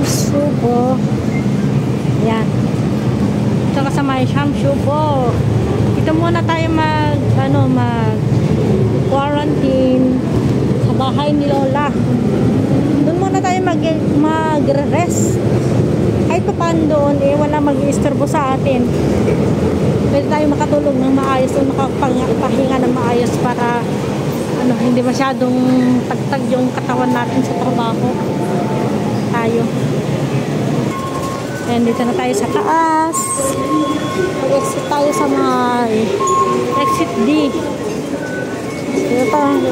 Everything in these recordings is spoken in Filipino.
Shamsubo. Yan. Tsaka sa may Shamsubo. Dito muna tayo mag quarantine sa bahay ni Lola. Doon muna tayo mag-rest. Kahit pa paano doon, wala mag-istorbo sa atin. Pwede tayo makatulog ng maayos o makapagpahinga ng maayos para hindi masyadong tagtag yung katawan natin sa trabaho. Tayo. Ayan, dito na tayo sa taas. Mag-exit tayo sa may exit D. Dito tayo.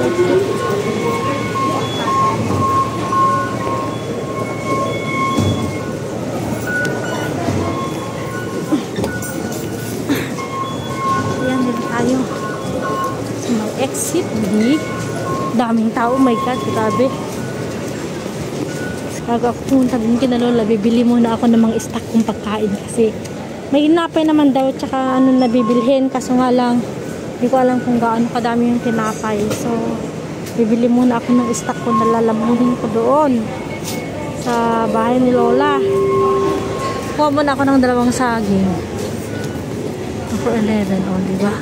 Ayan, dito tayo. Sa may exit D. Daming tao. Oh my God, grabe. Bago ako pumunta din kina Lola, bibili muna ako ng mga stock kong pagkain kasi may inapay naman daw tsaka nabibilhin, kaso nga lang hindi ko alam kung gaano kadami yung tinapay, so bibili muna ako ng stock ko na lalamunin ko doon sa bahay ni Lola. Kuha muna ako ng 2 saging for 11, diba?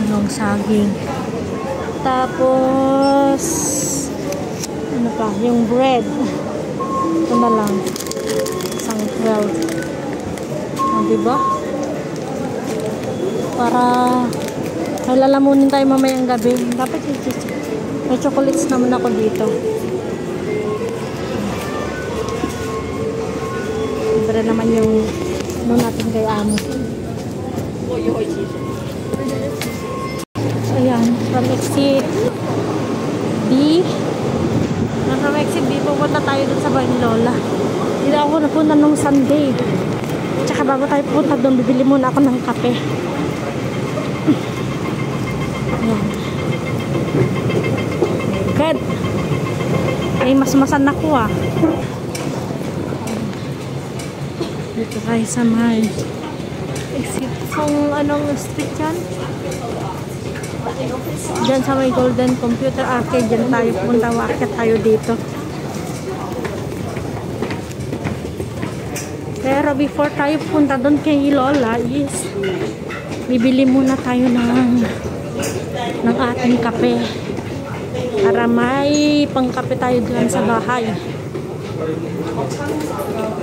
2 saging, tapos ano pa, yung bread ito na lang isang 12, diba? Para may lalamunin tayo mamayang gabi. Dapat may chocolates naman ako dito. Libre naman yung natin kay Amo. So ayan, from exit D. From exit D, pupunta tayo dun sa bahay ni Lola. Hindi ako napunta nung Sunday. Tsaka bago tayo pupunta doon, bibili muna ako ng kape. Ayan. Good. Mas-masan ako ah. Dito tayo sa may exit. Kung anong street yan? Diyan sa may Golden Computer Arcade, diyan tayo punta, wakit tayo dito. Pero before tayo punta doon kay Lola is bibili muna tayo ng ating kape para may pangkape tayo dyan sa bahay.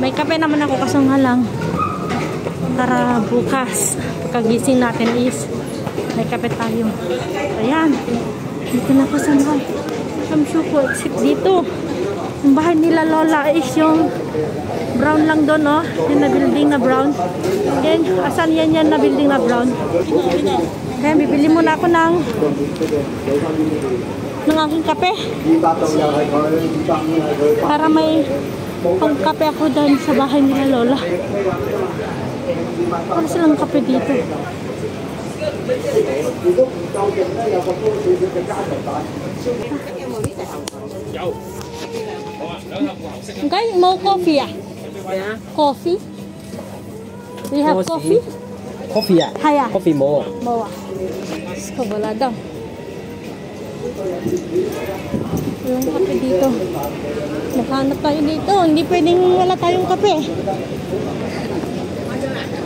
May kape naman ako, kaso nga lang para bukas pagkagising natin is may kape tayo. Ayan, dito na ako sa mga Shamsubo exit dito. Yung bahay nila Lola is yung brown lang doon, yung na building na brown. Yan, asan yan na building na brown. Kaya bibili muna ako ng aking kape para may pangkape ako doon sa bahay nila Lola. Ano silang kape dito? Okay, more coffee ah? Yeah. Coffee? Do you have coffee? Coffee ah? Haya. Coffee more. More ah. So, wala daw. Walang kape dito. Maghanap tayo dito. Hindi pwedeng wala tayong kape.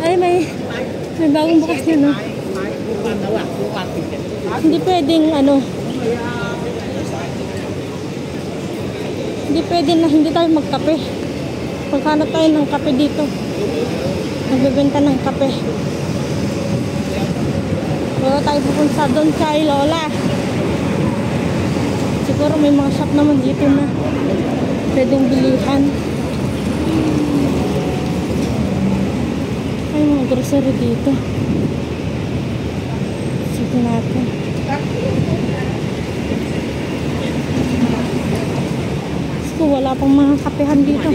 Ay, may bagong bukas yun, no? Hindi pwedeng, hindi pwedeng na hindi tayo magkape. Paghanap tayo ng kape dito. Nagbebenta ng kape. Pero tayo pupunta doon kay Lola. Siguro may mga shop naman dito na pwedeng bilihan. Ay, mga grocery dito. Sige natin. So, wala pang mga kapehan dito.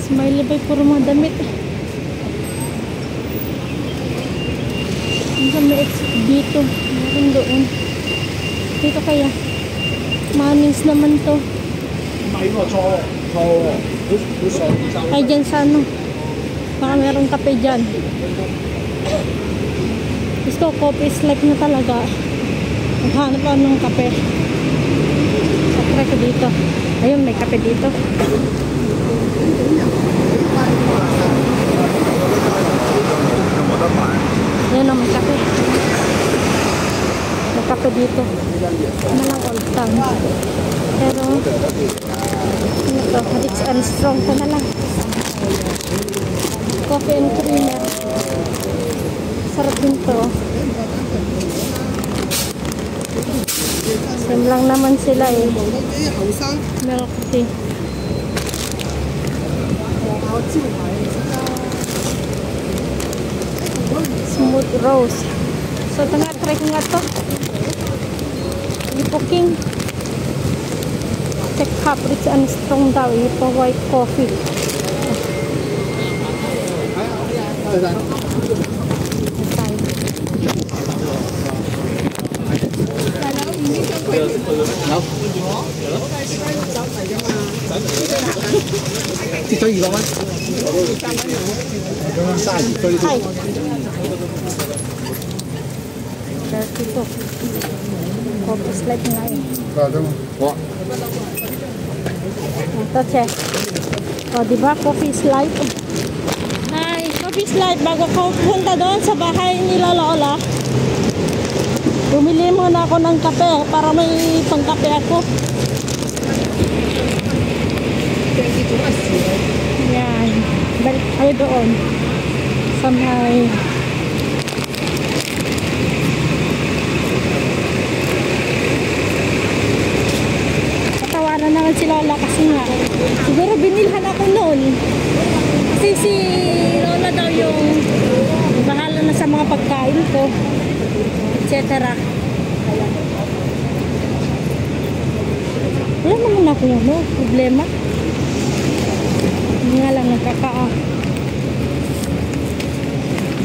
Smiley Bay, puro mga damit. May exit dito. Meron doon. Dito kaya. Manings naman to. Ay, dyan sa baka meron kape dyan. Gusto ko, coffee is life na talaga. Maghanap ako ng kape. Try ko dito. Ayun, may kape dito. Yan ang may kape. May kape dito. Ano lang old town. Pero, ano to? Rich and strong ko na lang. Coffee and creamer. Sarap din to. Same lang naman sila eh. Milk tea. Smooth rose. So, ito nga, try ko nga to. Ipo King. Check cup, rich and strong daw. Ipo white coffee. Hi. 32. Coffee slide nga eh. Ito, check. O, diba? Coffee slide. Hi, coffee slide. Bago ko punta doon sa bahay nila Lola, bumili muna ako ng kape para may pangkape ako. Yan. Balik tayo doon sa may natawanan naman si Lola kasi nga siguro binilhan ako noon kasi si Lola daw yung bahala na sa mga pagkain ko, etc. Wala naman ako yung problema. Hindi nga lang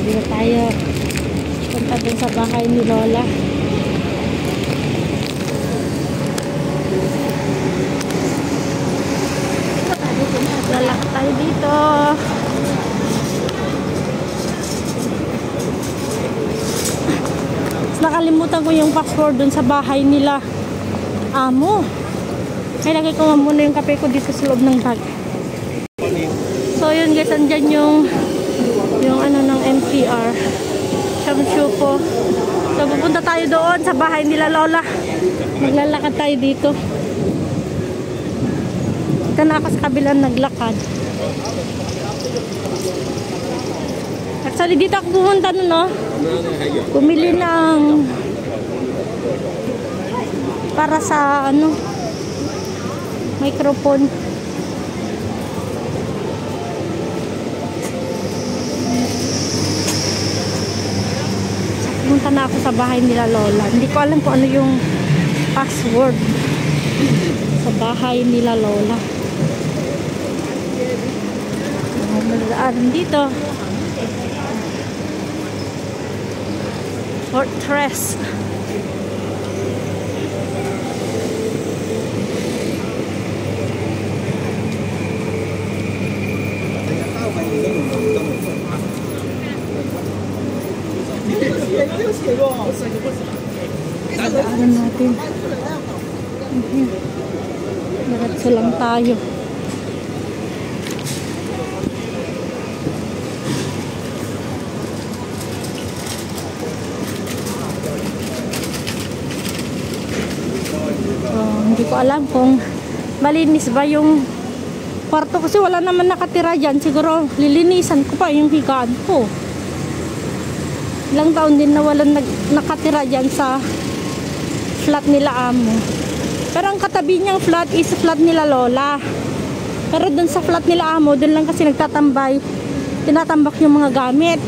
hindi na tayo punta dun sa bahay ni Lola. Lalakad tayo dito. Nakalimutan ko yung password dun sa bahay nila amo. Kaya lagay ko muna yung kape ko dito sa loob ng bag. So yun guys, andyan yung ano ng MTR Shamshupo. So pupunta tayo doon sa bahay nila Lola. Maglalakad tayo dito. Ito na ako sa kabilang naglakad. Actually dito ako pumunta nun, no? Bumili ng para sa ano microphone. Pumunta na ako sa bahay nila Lola. Hindi ko alam kung ano yung password sa bahay nila Lola. Madadaanan dito. Fortress. Dadaanan natin. Diretso lang tayo. Hindi ko alam kung malinis ba yung kwarto kasi wala naman nakatira dyan. Siguro lilinisan ko pa yung higaan ko. Ilang taon din na walang nakatira dyan sa flat nila amo. Pero ang katabi niyang flat is flat nila Lola. Pero dun sa flat nila amo, dun lang kasi nagtatambay. Tinatambak yung mga gamit.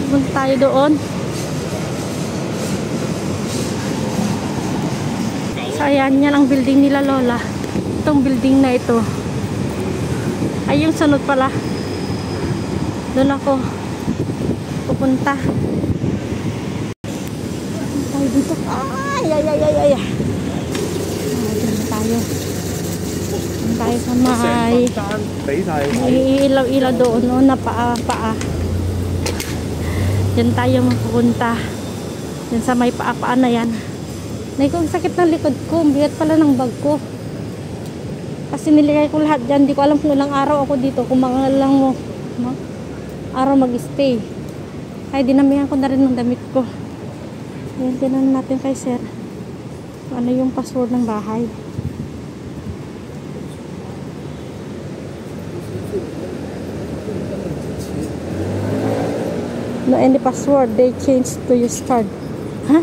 Punta tayo doon. So ayan, yan ang building nila Lola. Itong building na ito. Ay, yung sunod pala. Doon ako pupunta. Tayo dito. Ay. Diyan tayo. Diyan tayo sa may ilaw-ilaw doon, no, na paa. Diyan tayo mapupunta. Diyan sa may paa na yan. Nay, kung sakit ng likod ko, bigat pala ng bag ko. Kasi niligay ko lahat dyan. Di ko alam kung ilang araw ako dito. Kung mga lang mo, araw mag-stay. Ay, dinamihan ko na rin ng damit ko. Ayan, tinan natin kay sir. Ano yung password ng bahay. No any password. They changed to use card. Ha?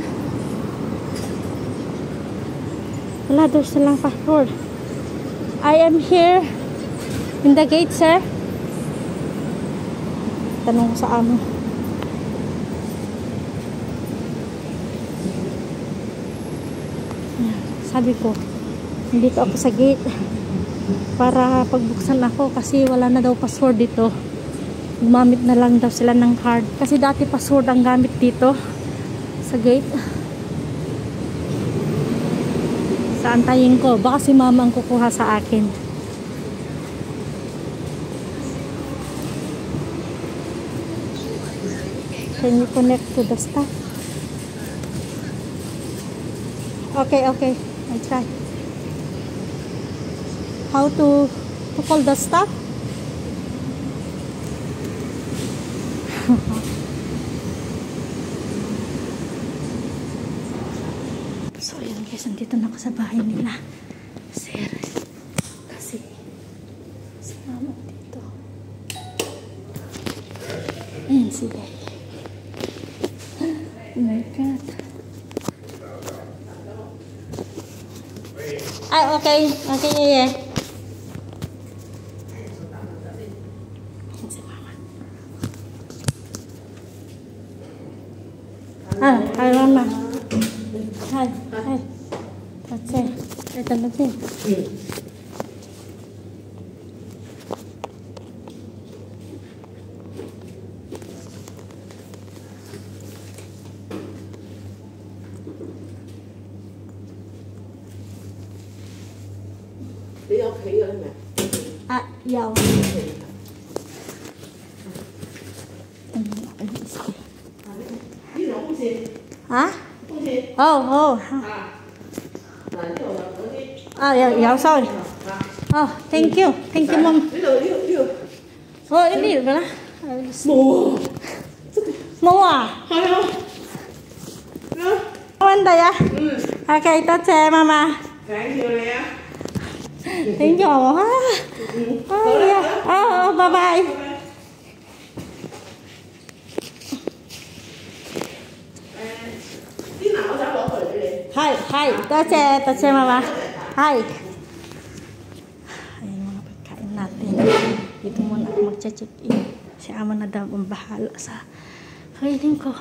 Wala daw silang password. I am here in the gate, sir. Tanong ko sa amo. Sabi ko, dito ako sa gate para pagbuksan ako kasi wala na daw password dito. Gumamit na lang daw sila ng card. Kasi dati password ang gamit dito sa gate. Saantayin ko. Baka si mama ang kukuha sa akin. Can you connect to the staff? Okay, okay. I'll try. How to call the staff? So, ayan guys. Nandito na ako sa bahay nila. Sir. Kasi si mama dito. Ayan si Day. Oh my God. Ay, okay. Okay, yeah. Si mama. Hi, mama. Hi, hi. That's it. Ito na din. Đi học khí rồi mẹ. Ah, yaw. Đi nó không gì. Ha? Không gì. Oh, oh. Là chỗ là có đi. Ah, yaw, sorry. Oh, thank you. Thank you, mom. Đi rồi, đi rồi. Oh, ini ba na? Mù. Mo ah. Hay không? Đó. Wanda ya? Okay, ito che mama. Cái chiều này á. Thank you. Ha. Oh, yeah. Oh, bye-bye. Tí nào ra bỏ khỏi đây. Hi, hi. Ito che mama. Hi. Ayun mga pagkain natin. Dito muna ako magche-check-in. Si ama na daw ang bahala sa hiling ko.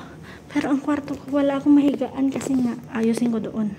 Pero ang kwarto ko wala akong mahigaan kasi nga ayusin ko doon.